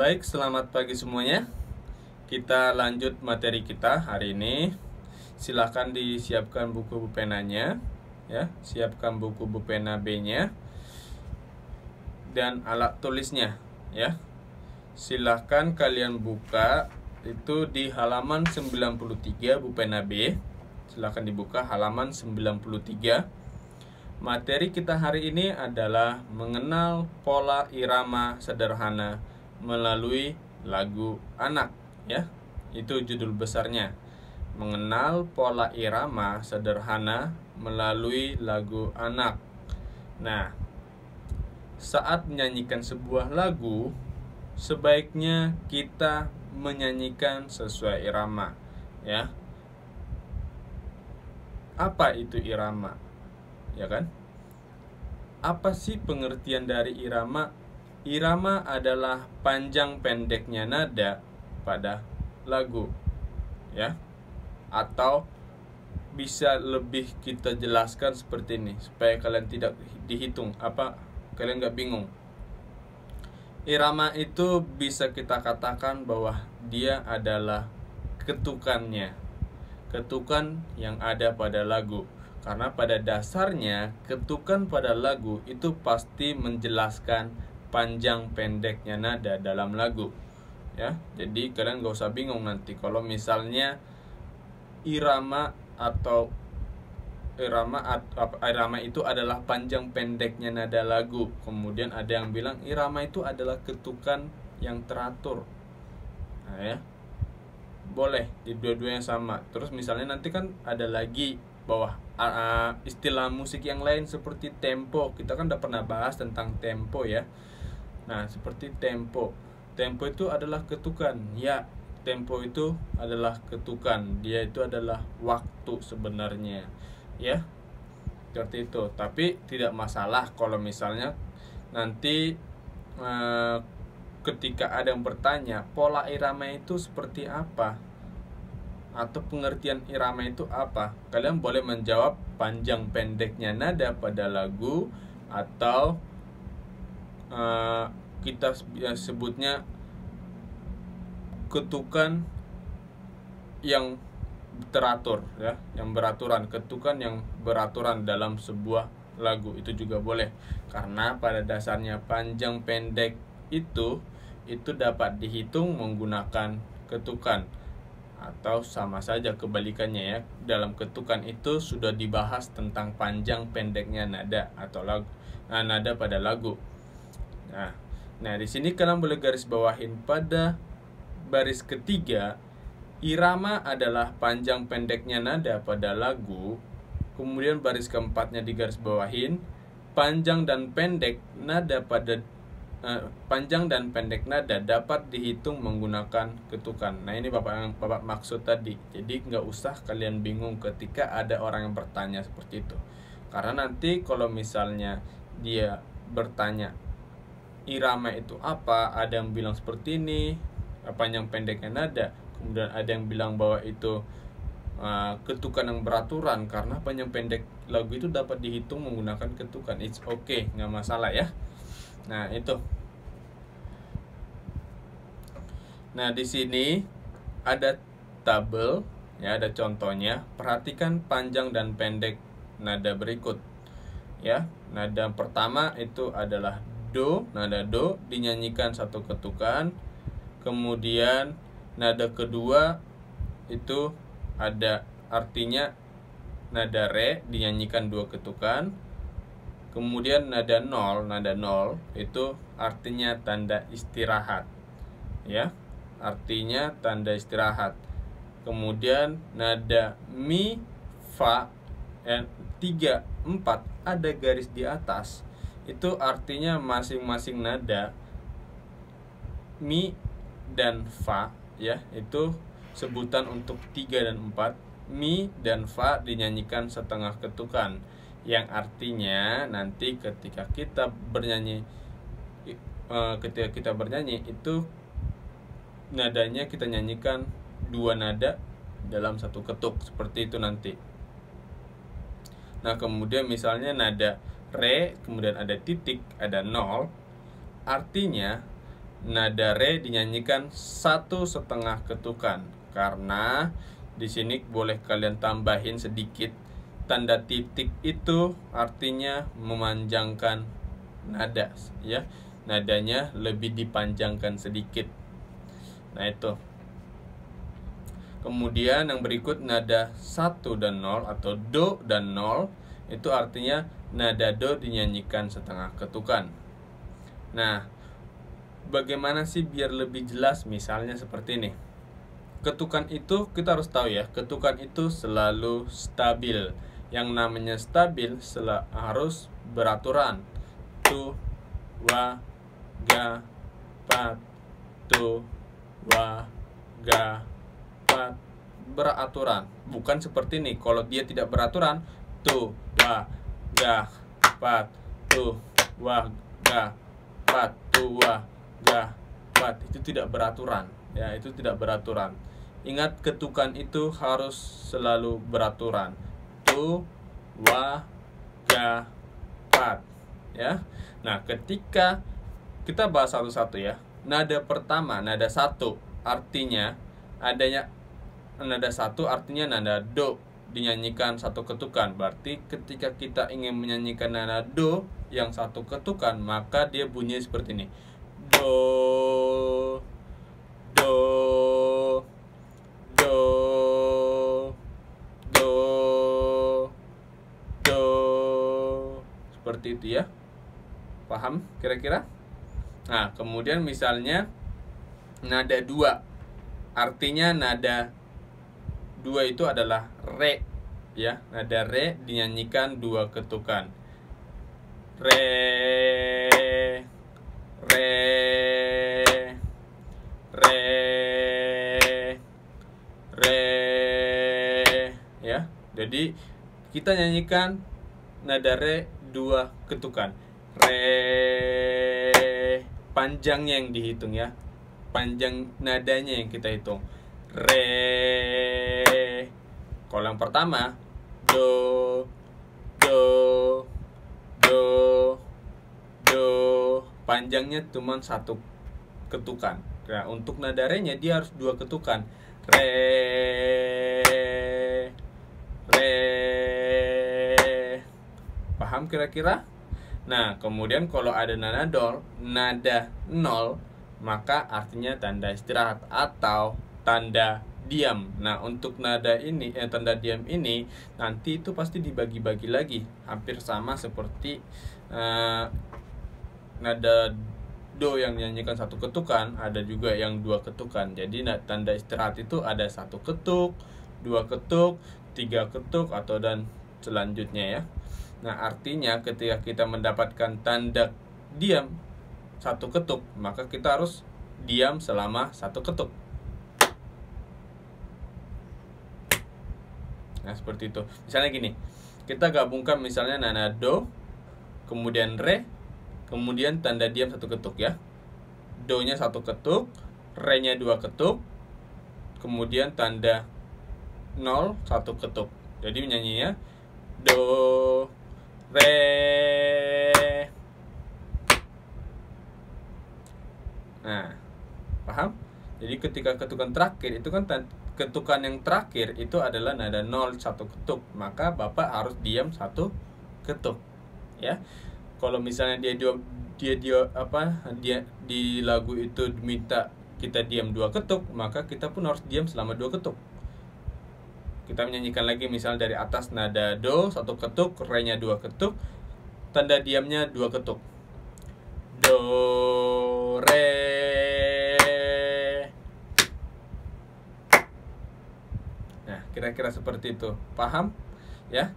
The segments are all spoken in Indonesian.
Baik, selamat pagi semuanya. Kita lanjut materi kita hari ini. Silahkan disiapkan buku penanya, ya. Siapkan buku pena B-nya dan alat tulisnya, ya. Silahkan kalian buka itu di halaman 93 pena B. Silahkan dibuka halaman 93. Materi kita hari ini adalah mengenal pola irama sederhana melalui lagu anak, ya. Itu judul besarnya. Mengenal pola irama sederhana melalui lagu anak. Nah, saat menyanyikan sebuah lagu, sebaiknya kita menyanyikan sesuai irama, ya. Apa itu irama? Ya kan? Apa sih pengertian dari irama? Irama adalah panjang pendeknya nada pada lagu, ya. Atau bisa lebih kita jelaskan seperti ini supaya kalian tidak dihitung kalian nggak bingung. Irama itu bisa kita katakan bahwa dia adalah ketukannya, ketukan yang ada pada lagu. Karena pada dasarnya ketukan pada lagu itu pasti menjelaskan panjang pendeknya nada dalam lagu, ya. Jadi kalian gak usah bingung nanti kalau misalnya irama itu adalah panjang pendeknya nada lagu. Kemudian ada yang bilang irama itu adalah ketukan yang teratur. Nah, ya. Boleh di dua-duanya sama. Terus misalnya nanti kan ada lagi bawah istilah musik yang lain seperti tempo. Kita kan udah pernah bahas tentang tempo, ya. Nah, seperti tempo. Tempo itu adalah ketukan. Ya, tempo itu adalah ketukan. Dia itu adalah waktu sebenarnya, ya. Seperti itu. Tapi tidak masalah kalau misalnya nanti ketika ada yang bertanya pola irama itu seperti apa atau pengertian irama itu apa, kalian boleh menjawab panjang pendeknya nada pada lagu atau kita sebutnya ketukan yang teratur, ya, yang beraturan, ketukan yang beraturan dalam sebuah lagu itu juga boleh. Karena pada dasarnya panjang pendek itu dapat dihitung menggunakan ketukan, atau sama saja kebalikannya, ya. Dalam ketukan itu sudah dibahas tentang panjang pendeknya nada atau lagu, nada pada lagu. Nah, di sini kalian boleh garis bawahin pada baris ketiga, irama adalah panjang pendeknya nada pada lagu. Kemudian baris keempatnya digaris bawahin, panjang dan pendek nada pada panjang dan pendek nada dapat dihitung menggunakan ketukan. Nah, ini Bapak maksud tadi. Jadi nggak usah kalian bingung ketika ada orang yang bertanya seperti itu. Karena nanti kalau misalnya dia bertanya irama itu apa, ada yang bilang seperti ini, panjang pendeknya nada. Kemudian ada yang bilang bahwa itu ketukan yang beraturan, karena panjang pendek lagu itu dapat dihitung menggunakan ketukan. It's okay, nggak masalah, ya. Nah, itu. Nah, di sini ada tabel, ya, ada contohnya. Perhatikan panjang dan pendek nada berikut, ya. Nada pertama itu adalah do, nada do dinyanyikan satu ketukan. Kemudian nada kedua itu ada artinya nada re dinyanyikan dua ketukan. Kemudian nada nol itu artinya tanda istirahat, ya, artinya tanda istirahat. Kemudian nada mi, fa, 3, 4 ada garis di atas, itu artinya masing-masing nada mi dan fa, ya, itu sebutan untuk 3 dan 4. Mi dan fa dinyanyikan setengah ketukan, yang artinya nanti ketika kita bernyanyi itu nadanya kita nyanyikan 2 nada dalam satu ketuk, seperti itu nanti. Nah, kemudian misalnya nada re, kemudian ada titik, ada nol, artinya nada re dinyanyikan 1,5 ketukan. Karena di sini boleh kalian tambahin sedikit, tanda titik itu artinya memanjangkan nada, ya. Nadanya lebih dipanjangkan sedikit. Nah, itu. Kemudian yang berikut nada 1 dan 0 atau do dan 0, itu artinya nada do dinyanyikan 1/2 ketukan. Nah, bagaimana sih biar lebih jelas? Misalnya seperti ini. Ketukan itu kita harus tahu ya, ketukan itu selalu stabil. Yang namanya stabil harus beraturan. Tu, wa, ga, pa, tu, wa, ga, pa. Beraturan. Bukan seperti ini. Kalau dia tidak beraturan, tu, wa, ga, pa, tu, wa, ga, pa, tu, wa, ga, pa. Itu tidak beraturan. Ya, itu tidak beraturan. Ingat, ketukan itu harus selalu beraturan. Tu, wa, ga, pa. Ya. Nah, ketika kita bahas satu-satu ya. Nada pertama, nada 1, artinya adanya nada 1 artinya nada do dinyanyikan 1 ketukan. Berarti ketika kita ingin menyanyikan nada do yang 1 ketukan, maka dia bunyi seperti ini. Do, do, do, do, do. Seperti itu ya. Paham kira-kira? Nah, kemudian misalnya nada 2. Artinya nada 2 itu adalah re, ya. Nada re dinyanyikan 2 ketukan. Re, re, re, re, ya. Jadi kita nyanyikan nada re 2 ketukan. Re, panjangnya yang dihitung ya. Panjang nadanya yang kita hitung. Re. Kalau yang pertama, do, do, do, do. Panjangnya cuma 1 ketukan. Nah, untuk nada re-nya dia harus 2 ketukan. Re, re. Paham kira-kira? Nah, kemudian kalau ada nada 0, maka artinya tanda istirahat atau tanda diam. Nah, untuk nada ini, tanda diam ini nanti itu pasti dibagi-bagi lagi, hampir sama seperti nada do yang dinyanyikan 1 ketukan, ada juga yang 2 ketukan. Jadi tanda istirahat itu ada 1 ketuk, 2 ketuk, 3 ketuk, atau dan selanjutnya ya. Nah, artinya ketika kita mendapatkan tanda diam 1 ketuk, maka kita harus diam selama 1 ketuk. Nah, seperti itu. Misalnya gini, kita gabungkan misalnya nada do, kemudian re, kemudian tanda diam 1 ketuk ya. Do-nya 1 ketuk, re-nya 2 ketuk, kemudian tanda 0 1 ketuk. Jadi menyanyinya do, re. Nah, paham? Jadi ketika ketukan terakhir itu kan ketukan yang terakhir itu adalah nada 0 1 ketuk, maka Bapak harus diam 1 ketuk. Ya. Kalau misalnya dia di lagu itu diminta kita diam 2 ketuk, maka kita pun harus diam selama 2 ketuk. Kita menyanyikan lagi misal dari atas nada do 1 ketuk, re-nya 2 ketuk, tanda diamnya 2 ketuk. Do, re. Nah, kira-kira seperti itu. Paham? Ya.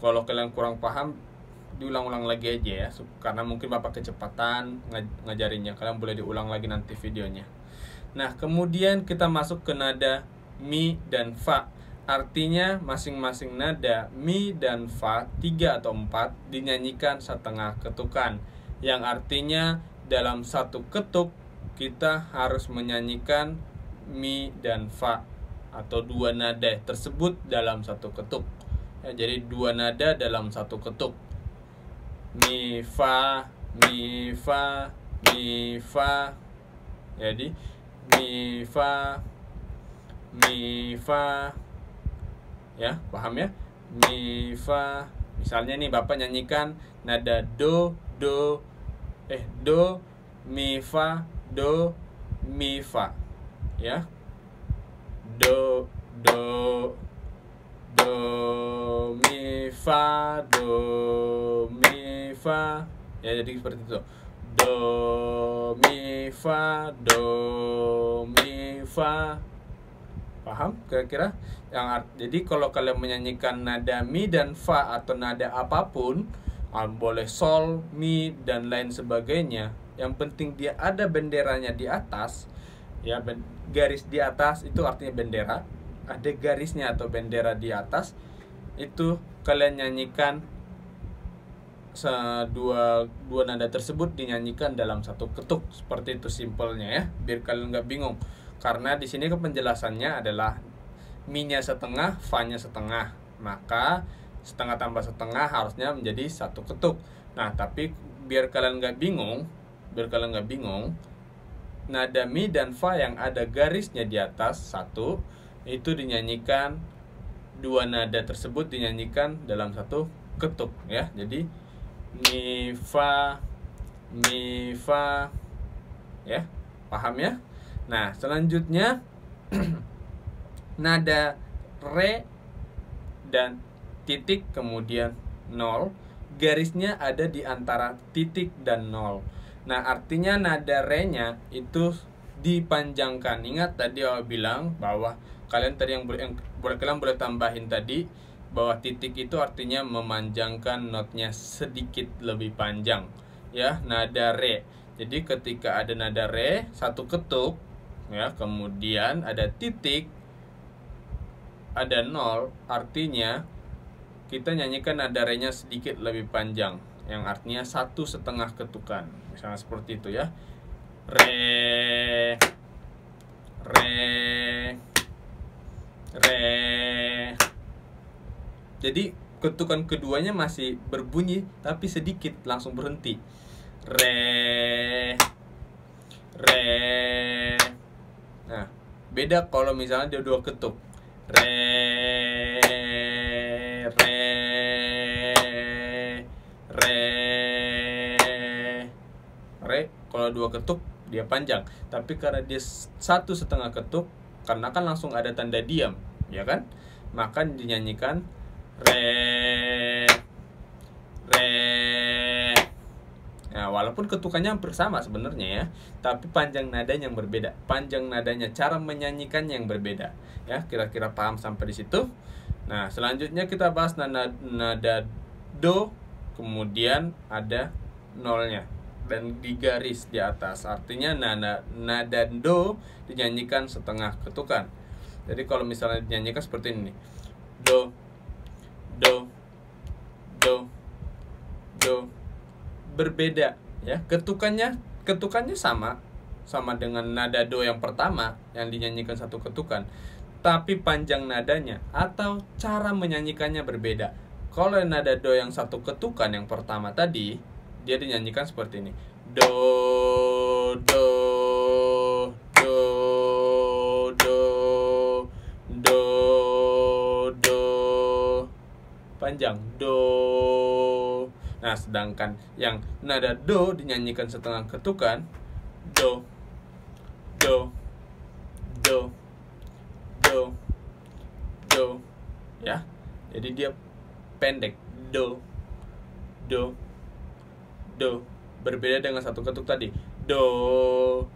Kalau kalian kurang paham, diulang-ulang lagi aja ya, karena mungkin Bapak kecepatan ngajarinnya. Kalian boleh diulang lagi nanti videonya. Nah, kemudian kita masuk ke nada mi dan fa. Artinya masing-masing nada mi dan fa 3 atau 4 dinyanyikan 1/2 ketukan. Yang artinya dalam 1 ketuk kita harus menyanyikan mi dan fa atau 2 nada tersebut dalam 1 ketuk. Ya, jadi 2 nada dalam 1 ketuk. Mi fa, mi fa, mi fa. Jadi mi fa ya, paham ya? Mi fa. Misalnya nih Bapak nyanyikan nada do mi fa ya. Do mi fa ya, jadi seperti itu. Do mi fa paham kira-kira jadi kalau kalian menyanyikan nada mi dan fa atau nada apapun, boleh sol, mi dan lain sebagainya, yang penting dia ada benderanya di atas ya, garis di atas itu artinya bendera, ada garisnya atau bendera di atas, itu kalian nyanyikan dua nada tersebut dinyanyikan dalam satu ketuk. Seperti itu simpelnya ya, biar kalian nggak bingung. Karena di sini penjelasannya adalah mi-nya setengah, fa-nya setengah, maka setengah tambah setengah harusnya menjadi satu ketuk. Nah, tapi biar kalian nggak bingung, nada mi dan fa yang ada garisnya di atas satu itu dinyanyikan, dua nada tersebut dinyanyikan dalam satu ketuk ya. Jadi mi fa ya, paham ya? Nah, selanjutnya nada re dan titik kemudian nol, garisnya ada di antara titik dan nol. Nah, artinya nada re-nya itu dipanjangkan. Ingat tadi aku bilang bahwa kalian tadi kalian boleh tambahin tadi bahwa titik itu artinya memanjangkan notnya sedikit lebih panjang ya, nada re. Jadi ketika ada nada re satu ketuk ya, kemudian ada titik, ada nol, artinya kita nyanyikan nada re nya sedikit lebih panjang, yang artinya 1,5 ketukan, misalnya seperti itu ya. Re jadi ketukan keduanya masih berbunyi tapi sedikit langsung berhenti. Re. Nah, beda kalau misalnya dia dua ketuk. Re. Kalau dua ketuk dia panjang, tapi karena dia 1,5 ketuk, karena kan langsung ada tanda diam, ya kan? Maka dinyanyikan re. Nah, walaupun ketukannya hampir sama sebenarnya ya, tapi panjang nadanya yang berbeda. Panjang nadanya, cara menyanyikannya yang berbeda. Ya, kira-kira paham sampai di situ? Nah, selanjutnya kita bahas nada do, kemudian ada nolnya dan di garis di atas. Artinya nada do dinyanyikan setengah ketukan. Jadi kalau misalnya dinyanyikan seperti ini. Do. Berbeda ya, ketukannya sama dengan nada do yang pertama yang dinyanyikan satu ketukan, tapi panjang nadanya atau cara menyanyikannya berbeda. Kalau nada do yang satu ketukan yang pertama tadi, dia dinyanyikan seperti ini. Do panjang do. Nah, sedangkan yang nada do dinyanyikan setengah ketukan, do ya. Jadi dia pendek, do. Berbeda dengan satu ketuk tadi. Do.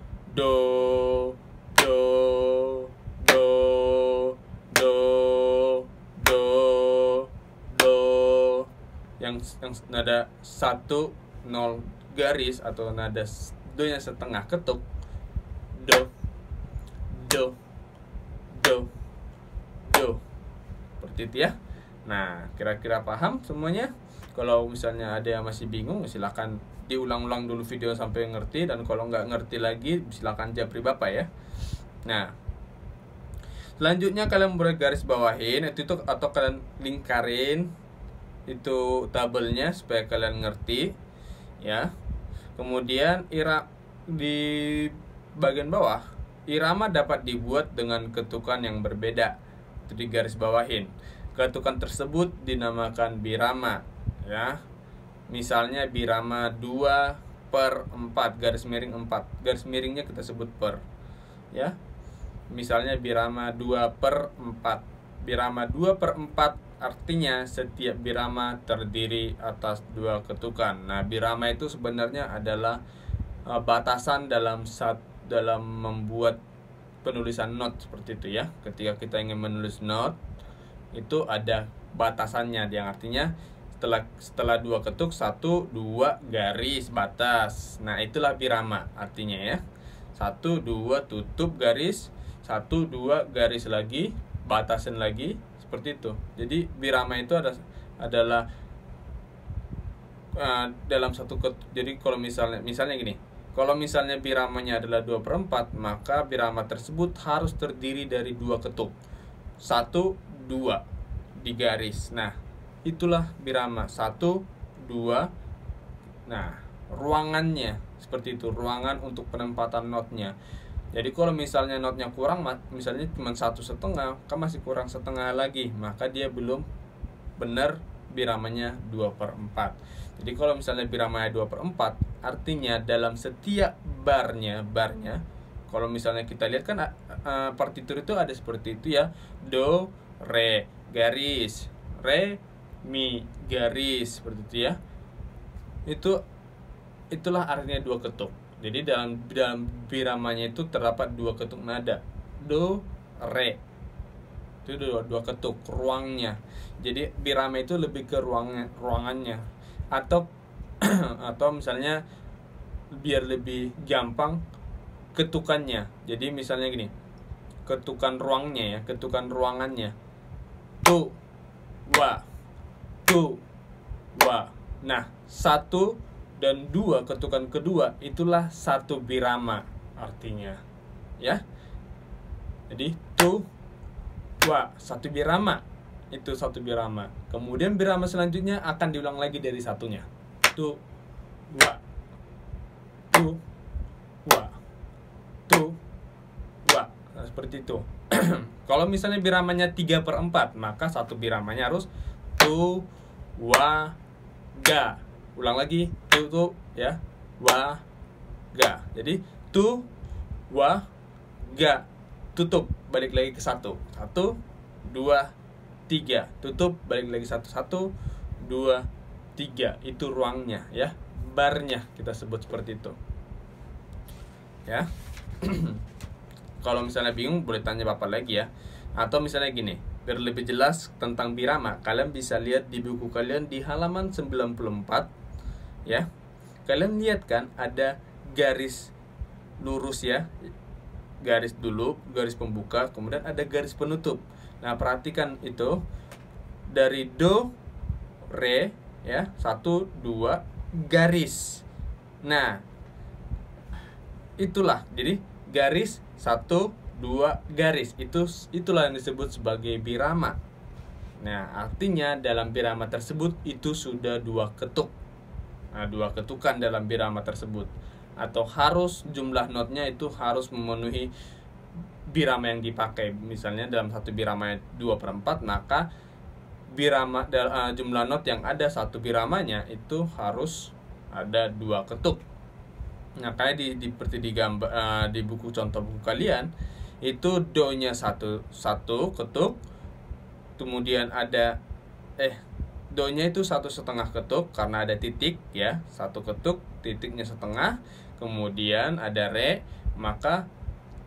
Yang nada 1 0 garis atau nada do nya setengah ketuk, do. Seperti itu ya. Nah, kira-kira paham semuanya? Kalau misalnya ada yang masih bingung, silahkan diulang-ulang dulu video sampai ngerti, dan kalau nggak ngerti lagi silahkan japri Bapak ya. Nah, selanjutnya kalian boleh garis bawahin itu atau kalian lingkarin itu tabelnya supaya kalian ngerti ya. Kemudian bagian bawah, irama dapat dibuat dengan ketukan yang berbeda. Itu di garis bawahin. Ketukan tersebut dinamakan birama, ya. Misalnya birama 2/4, garis miring 4. Garis miringnya kita sebut per, ya. Misalnya birama 2/4. Birama 2/4 artinya setiap birama terdiri atas 2 ketukan. Nah, birama itu sebenarnya adalah batasan dalam membuat penulisan not seperti itu, ya. Ketika kita ingin menulis not, itu ada batasannya, yang artinya setelah 2 ketuk 1, 2 garis batas. Nah, itulah birama artinya, ya. 1, 2 tutup garis, 1, 2 garis lagi, batasan lagi, seperti itu. Jadi birama itu adalah dalam satu ketuk. Jadi kalau misalnya gini, kalau misalnya biramanya adalah 2/4, maka birama tersebut harus terdiri dari 2 ketuk. 1, 2 di garis. Nah, itulah birama 1, 2. Nah, ruangannya seperti itu, ruangan untuk penempatan notnya. Jadi kalau misalnya notnya kurang, misalnya cuma 1,5, kan masih kurang setengah lagi, maka dia belum benar biramanya 2/4. Jadi kalau misalnya biramanya 2/4, artinya dalam setiap barnya, kalau misalnya kita lihat kan partitur itu ada seperti itu, ya. Do, re, garis, re, mi, garis, seperti itu, ya. Itulah artinya 2 ketuk. Jadi dalam biramanya itu terdapat 2 ketuk nada, do, re. Itu 2 ketuk ruangnya. Jadi birama itu lebih ke ruangannya. Atau misalnya biar lebih gampang, ketukannya. Jadi misalnya gini, ketukan ruangnya, ya, ketukan ruangannya. Tu, wa, tu, wa. Nah, 1 dan 2, ketukan kedua, itulah 1 birama artinya, ya. Jadi tu, wa, 1 birama, itu 1 birama. Kemudian birama selanjutnya akan diulang lagi dari satunya. Tu, wa, tu, wa, tu, wa. Nah, seperti itu. Kalau misalnya biramanya 3/4, maka 1 biramanya harus tu, wa, ga. Ulang lagi, tu, ya, wa, ga. Jadi tu, wa, ga, tutup, balik lagi ke 1. 1, 2, 3, tutup, balik lagi 1, 1, 2, 3. Itu ruangnya, ya. Barnya kita sebut seperti itu, ya. Kalau misalnya bingung, boleh tanya Bapak lagi, ya. Atau misalnya gini, biar lebih jelas tentang birama, kalian bisa lihat di buku kalian di halaman 94, ya. Kalian lihat kan ada garis lurus, ya. Garis dulu, garis pembuka, kemudian ada garis penutup. Nah, perhatikan itu dari do, re, ya, 1, 2 garis. Nah, itulah, jadi garis 1, 2 garis, itulah yang disebut sebagai birama. Nah, artinya dalam birama tersebut itu sudah 2 ketuk. Nah, 2 ketukan dalam birama tersebut. Atau harus jumlah notnya itu harus memenuhi birama yang dipakai. Misalnya dalam 1 birama 2/4, maka birama jumlah not yang ada 1 biramanya itu harus ada 2 ketuk. Nah, kayak seperti di gambar di buku contoh buku kalian, itu do-nya 1 ketuk, kemudian ada do-nya itu 1,5 ketuk karena ada titik, ya, 1 ketuk, titiknya setengah, kemudian ada re, maka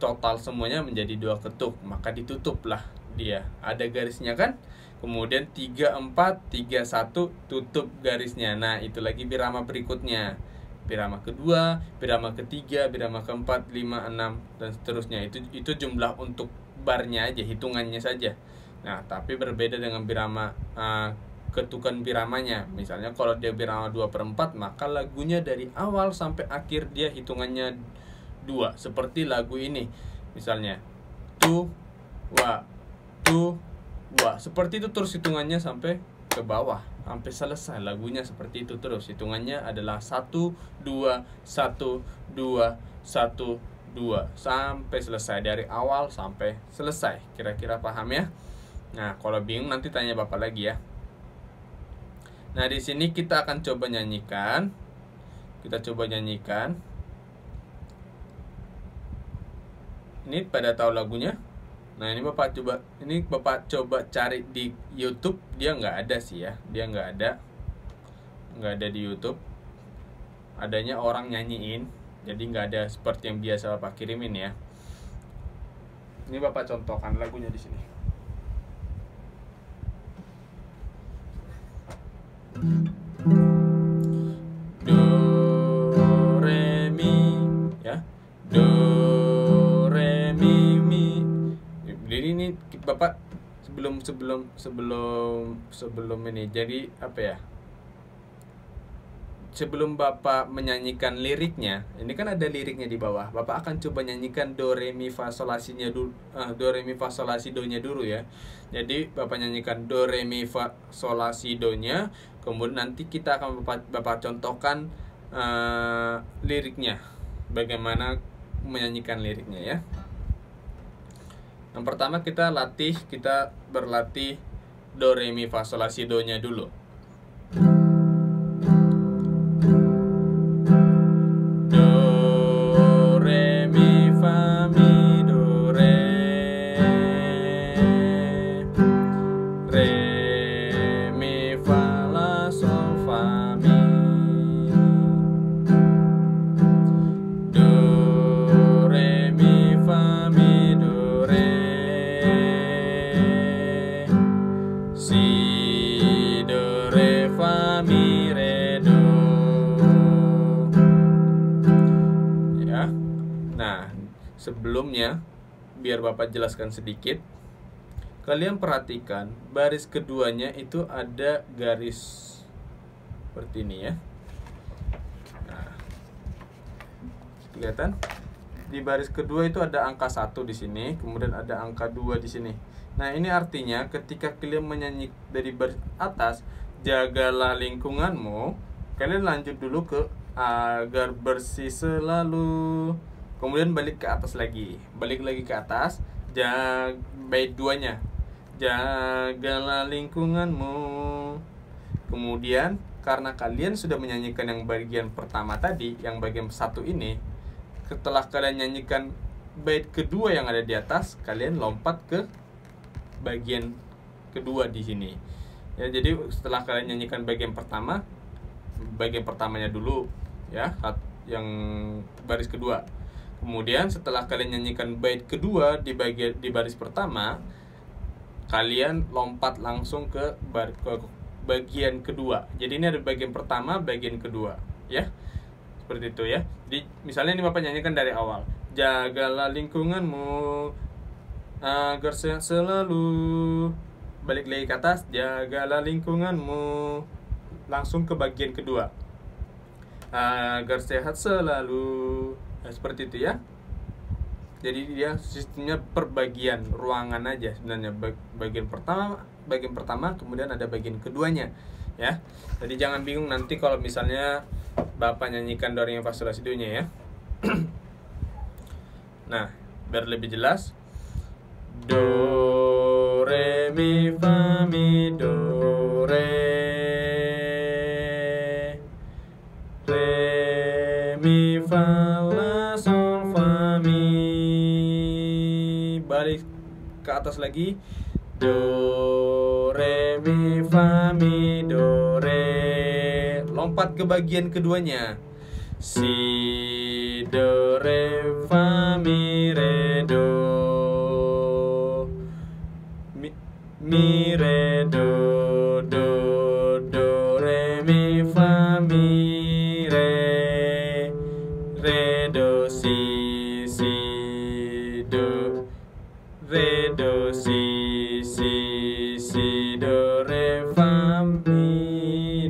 total semuanya menjadi 2 ketuk, maka ditutuplah dia, ada garisnya kan. Kemudian 3, 4, 3, 1, tutup garisnya. Nah, itu lagi birama berikutnya, birama kedua, birama ketiga, birama keempat, 5, 6, dan seterusnya. Itu jumlah untuk barnya aja, hitungannya saja. Nah, tapi berbeda dengan birama ketukan biramanya. Misalnya kalau dia birama 2/4, maka lagunya dari awal sampai akhir dia hitungannya 2. Seperti lagu ini, misalnya tu, wa, tu, wa. Seperti itu terus hitungannya sampai ke bawah, sampai selesai lagunya seperti itu terus. Hitungannya adalah 1, 2, 1, 2, 1, 2 sampai selesai, dari awal sampai selesai. Kira-kira paham ya? Nah, kalau bingung nanti tanya Bapak lagi ya. Nah, di sini kita akan coba nyanyikan. Kita coba nyanyikan. Ini pada tahu lagunya? Nah, ini Bapak coba cari di YouTube. Dia nggak ada sih ya. Dia nggak ada di YouTube. Adanya orang nyanyiin. Jadi nggak ada seperti yang biasa Bapak kirimin ya. Ini Bapak contohkan lagunya di sini. Do re mi ya. Do re mi mi. Jadi ini Bapak sebelum ini, jadi apa ya? Sebelum Bapak menyanyikan liriknya, ini kan ada liriknya di bawah. Bapak akan coba nyanyikan do re mi fa sol la si nya dulu, do re mi fa sol la si do nya dulu ya. Jadi Bapak nyanyikan do re mi fa sol la si do nya, kemudian nanti kita akan Bapak contohkan liriknya. Bagaimana menyanyikan liriknya ya. Yang pertama kita berlatih do re mi fa sol la si do nya dulu. Sebelumnya, biar Bapak jelaskan sedikit, kalian perhatikan baris keduanya itu ada garis seperti ini ya. Nah, kelihatan? Di baris kedua itu ada angka 1 di sini, kemudian ada angka 2 di sini. Nah, ini artinya ketika kalian menyanyi dari baris atas, jagalah lingkunganmu, kalian lanjut dulu ke agar bersih selalu. Kemudian balik ke atas lagi, balik lagi ke atas, bait 2-nya, jagalah lingkunganmu. Kemudian karena kalian sudah menyanyikan yang bagian pertama tadi, yang bagian 1 ini, setelah kalian nyanyikan bait kedua yang ada di atas, kalian lompat ke bagian kedua di sini. Ya, jadi setelah kalian nyanyikan bagian pertamanya dulu ya, yang baris kedua. Kemudian setelah kalian nyanyikan bait kedua di baris pertama, kalian lompat langsung ke bagian kedua. Jadi ini ada bagian pertama, bagian kedua, ya. Seperti itu ya. Jadi misalnya ini Bapak nyanyikan dari awal. Jagalah lingkunganmu agar sehat selalu. Balik lagi ke atas, jagalah lingkunganmu. Langsung ke bagian kedua. Agar sehat selalu. Nah, seperti itu ya. Jadi dia sistemnya perbagian ruangan aja sebenarnya, bagian pertama kemudian ada bagian keduanya ya. Jadi jangan bingung nanti kalau misalnya Bapak nyanyikan do re mi fa sol la si do nya ya. Nah, biar lebih jelas, do re mi fa mi do re mi fa la sol fa mi. Balik ke atas lagi, do re mi fa mi do re. Lompat ke bagian keduanya, si do re fa mi re do, mi re do re mi fa mi re do si do re do si do re fa mi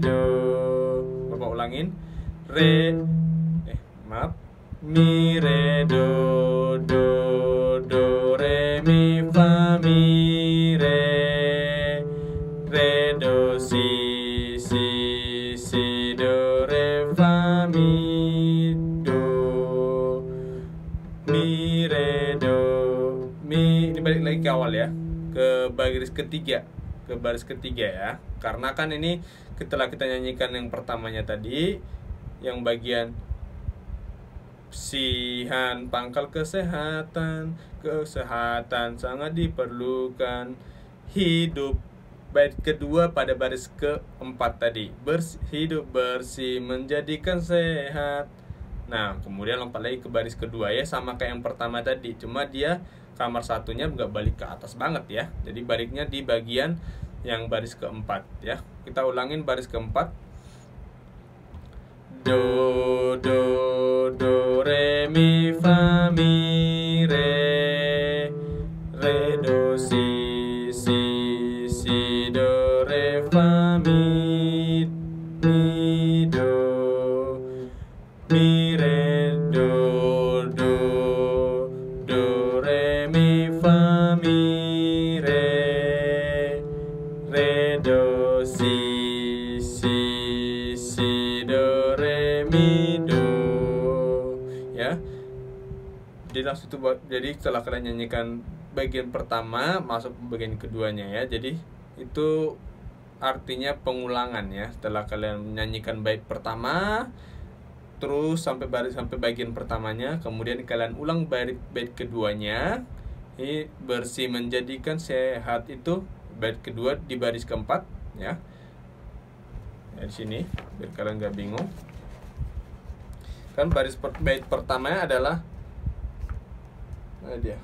do Bapak ulangin, mi re do re mi fa mi re do si do re fa mi do. lagi ke awal ya, ke baris ketiga ya. Karena kan ini setelah kita nyanyikan yang pertamanya tadi, yang bagian sihan pangkal kesehatan sangat diperlukan, hidup bait kedua pada baris keempat tadi, hidup bersih menjadikan sehat. Nah kemudian lompat lagi ke baris kedua ya, sama kayak yang pertama tadi, cuma dia kamar satunya nggak balik ke atas banget ya, jadi baliknya di bagian yang baris keempat ya. Kita ulangin baris keempat. Do do do re mi fa mi re do si do re fa mi do mi re do re mi fa mi re do si do re mi do ya. Jadi langsung itu, jadi setelah kalian nyanyikan bagian pertama masuk bagian keduanya ya. Jadi itu artinya pengulangan ya. Setelah kalian menyanyikan bait pertama terus sampai bagian pertamanya, kemudian kalian ulang bait keduanya. Ini bersih menjadikan sehat, itu bait kedua di baris keempat ya. Di sini biar kalian nggak bingung. Kan bait pertamanya adalah dia,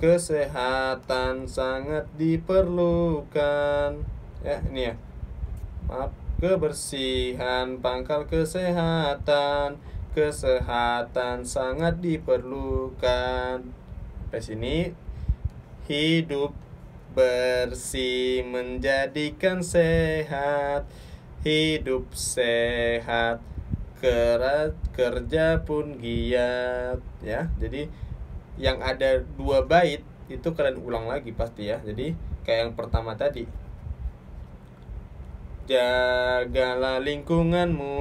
kesehatan sangat diperlukan ya, ini ya, maaf, kebersihan pangkal kesehatan sangat diperlukan. Sampai sini, hidup bersih menjadikan sehat, hidup sehat kerja pun giat ya. Jadi yang ada 2 bait itu kalian ulang lagi pasti ya. Jadi kayak yang pertama tadi, jagalah lingkunganmu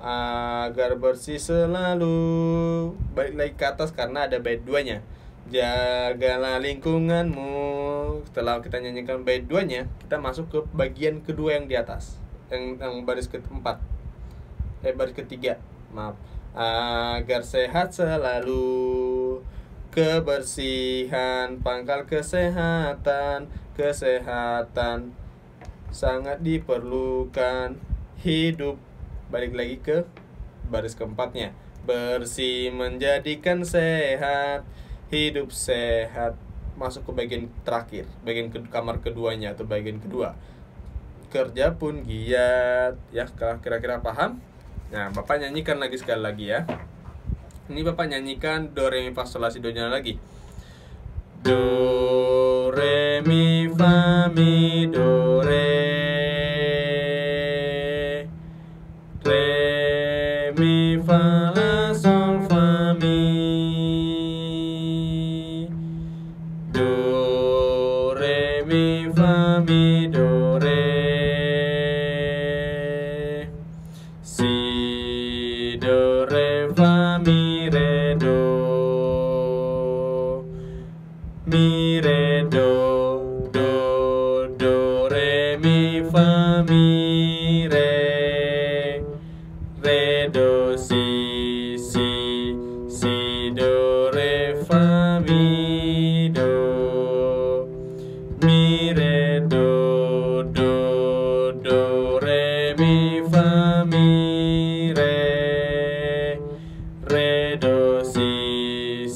agar bersih selalu, balik lagi ke atas karena ada bait 2-nya. Jagalah lingkunganmu. Setelah kita nyanyikan bait 2-nya, kita masuk ke bagian kedua yang di atas, yang baris keempat, baris ketiga, maaf. Agar sehat selalu, kebersihan pangkal kesehatan sangat diperlukan, hidup, balik lagi ke baris keempatnya, bersih menjadikan sehat, hidup sehat. Masuk ke bagian terakhir, bagian kamar keduanya atau bagian kedua, kerja pun giat ya. Kira-kira paham? Nah, Bapak nyanyikan lagi sekali lagi ya. Ini Bapak nyanyikan do re mi fa sol la si do nya lagi. Do re mi fa mi do re mi fa la sol fa mi, do re mi fa mi do re, si do re fa mi re do, mi re do re mi fa mi re do si do re fa mi do, mi re do re mi fa mi re do si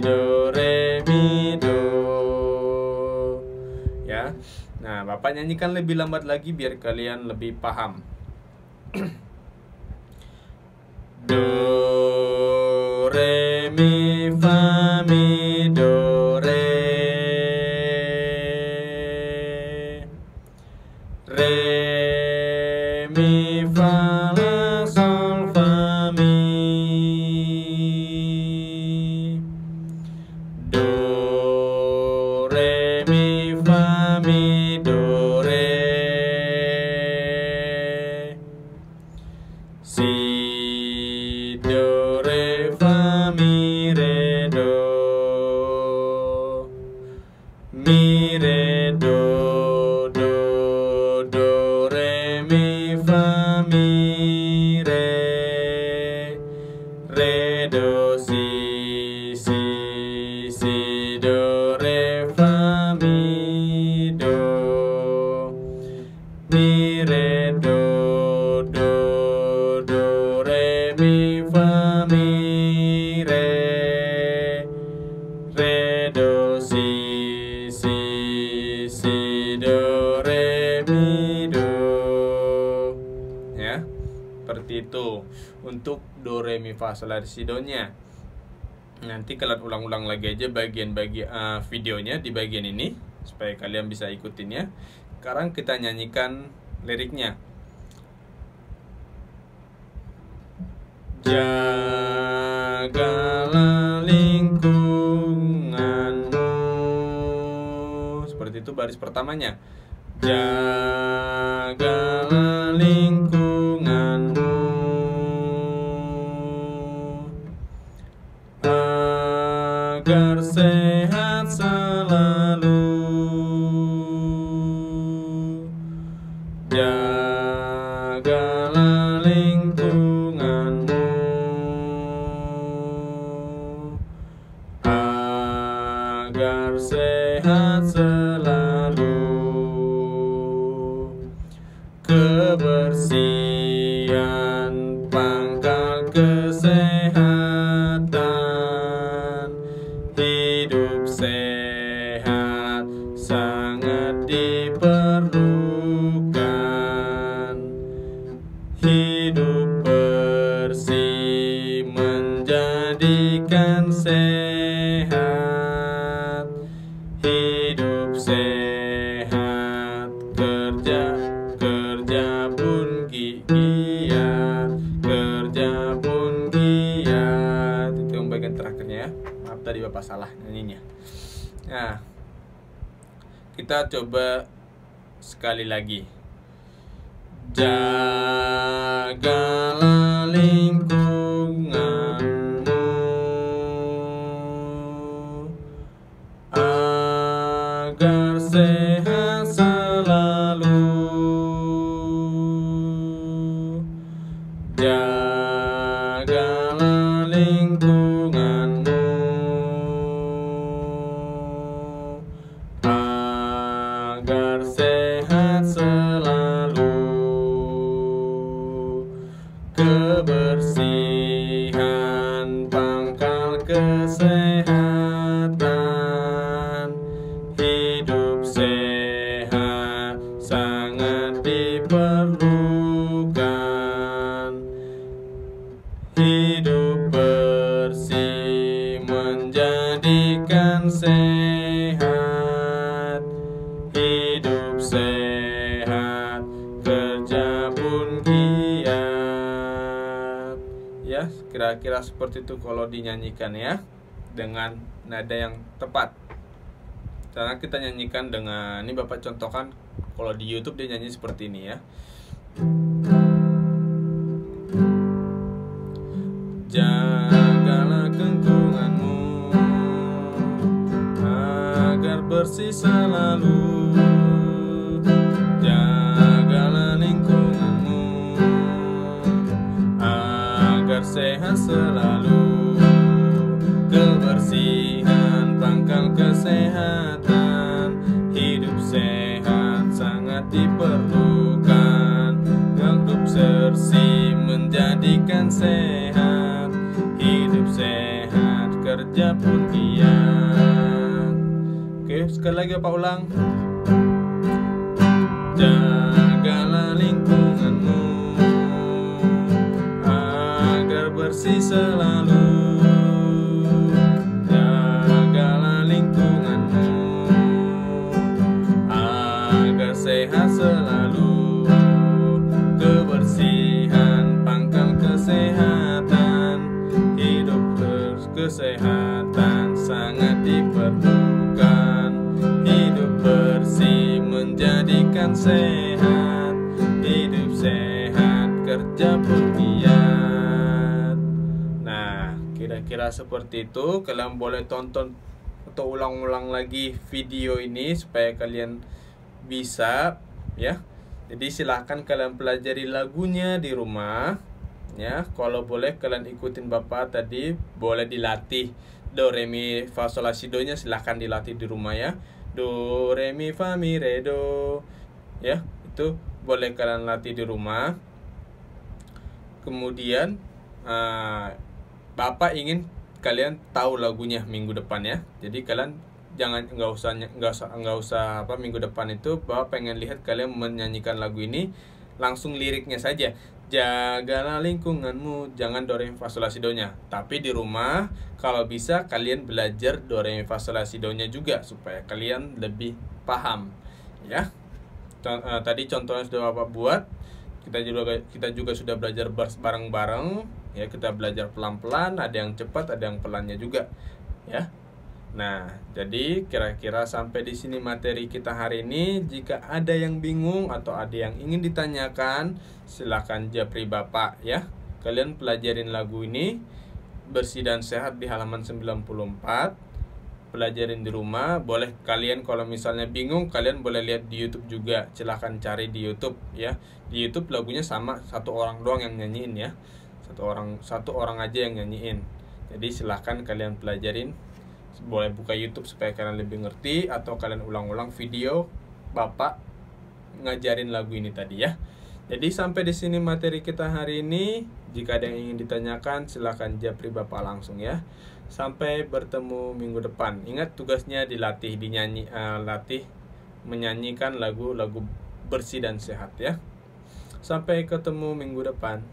do re mi do ya. Nah, Bapak nyanyikan lebih lambat lagi biar kalian lebih paham. Do re mi fa mi do re mi fa la sol fa mi, do re mi fa mi do re, si do re fa mi mi re do, do re mi fa mi re do si do re mi do. Ya, seperti itu untuk do re mi fa sol la si do nya. Nanti kalian ulang-ulang lagi aja videonya di bagian ini supaya kalian bisa ikutin ya. Sekarang kita nyanyikan liriknya. Jagalah lingkunganmu. Seperti itu baris pertamanya. Jagalah lingkunganmu agar sehat selalu. Jagalah lingkunganmu agar sehat selalu. Kebersihan pangkal kesehatan. Hidup sehat sangat diperlukan. Hidup bersih menjadikan sehat. Hidup sehat, kerja pun giat, kerja pun giat. Itu yang bagian terakhirnya ya. Maaf tadi Bapak salah nyanyinya. Nah, kita coba sekali lagi. Jagalah lingkunganmu agar sehat selalu. Jagalah lingkunganmu agar sehat selalu. Kebersihan pangkal kesehatan. Hidup sehat sangat diperlukan. Hidup bersih menjadikan sehat. Hidup sehat, kerja pun giat. Ya, kira-kira seperti itu kalau dinyanyikan ya, dengan nada yang tepat. Karena kita nyanyikan dengan, ini Bapak contohkan kalau di YouTube dia nyanyi seperti ini ya. Jagalah lingkunganmu agar bersih selalu. Jagalah lingkunganmu agar sehat selalu. Kebersihan pangkal kesehatan. Hidup sehat sangat diperlukan. Hidup bersih menjadikan sehat. Hidup sehat, kerja pun giat. Oke, sekali lagi Pak ulang. Jagalah lingkunganmu agar bersih selalu. Jagalah lingkunganmu agar sehat selalu. Kebersihan pangkal kesehatan. Hidup kesehatan sangat diperlukan. Hidup bersih menjadikan sehat. Hidup sehat, kerja pun giat. Nah, kira-kira seperti itu. Kalian boleh tonton atau ulang-ulang lagi video ini supaya kalian bisa ya. Jadi silahkan kalian pelajari lagunya di rumah ya. Kalau boleh kalian ikutin Bapak tadi, boleh dilatih do re mi fa sol la si do nya, silahkan dilatih di rumah ya. Do re mi fa mi re do ya, itu boleh kalian latih di rumah. Kemudian Bapak ingin kalian tahu lagunya minggu depan ya. Jadi kalian nggak usah minggu depan itu Bapak pengen lihat kalian menyanyikan lagu ini langsung liriknya saja. Jagalah lingkunganmu, jangan do re mi fa sol la si do nya. Tapi di rumah kalau bisa kalian belajar do re mi fa sol la si do nya juga supaya kalian lebih paham ya. Tadi contohnya sudah Bapak buat. Kita juga sudah belajar bareng-bareng ya, kita belajar pelan-pelan, ada yang cepat, ada yang pelannya juga ya. Nah, jadi kira-kira sampai di sini materi kita hari ini. Jika ada yang bingung atau ada yang ingin ditanyakan, silakan japri Bapak ya. Kalian pelajarin lagu ini Bersih dan Sehat di halaman 94. Pelajarin di rumah. Boleh kalian kalau misalnya bingung, kalian boleh lihat di YouTube juga. Silahkan cari di YouTube ya. Di YouTube lagunya sama, satu orang doang yang nyanyiin ya. Satu orang aja yang nyanyiin. Jadi silahkan kalian pelajarin. Boleh buka YouTube supaya kalian lebih ngerti, atau kalian ulang-ulang video Bapak ngajarin lagu ini tadi ya. Jadi sampai di sini materi kita hari ini. Jika ada yang ingin ditanyakan, silahkan japri Bapak langsung ya. Sampai bertemu minggu depan. Ingat tugasnya dilatih, latih menyanyikan lagu-lagu bersih dan sehat ya. Sampai ketemu minggu depan.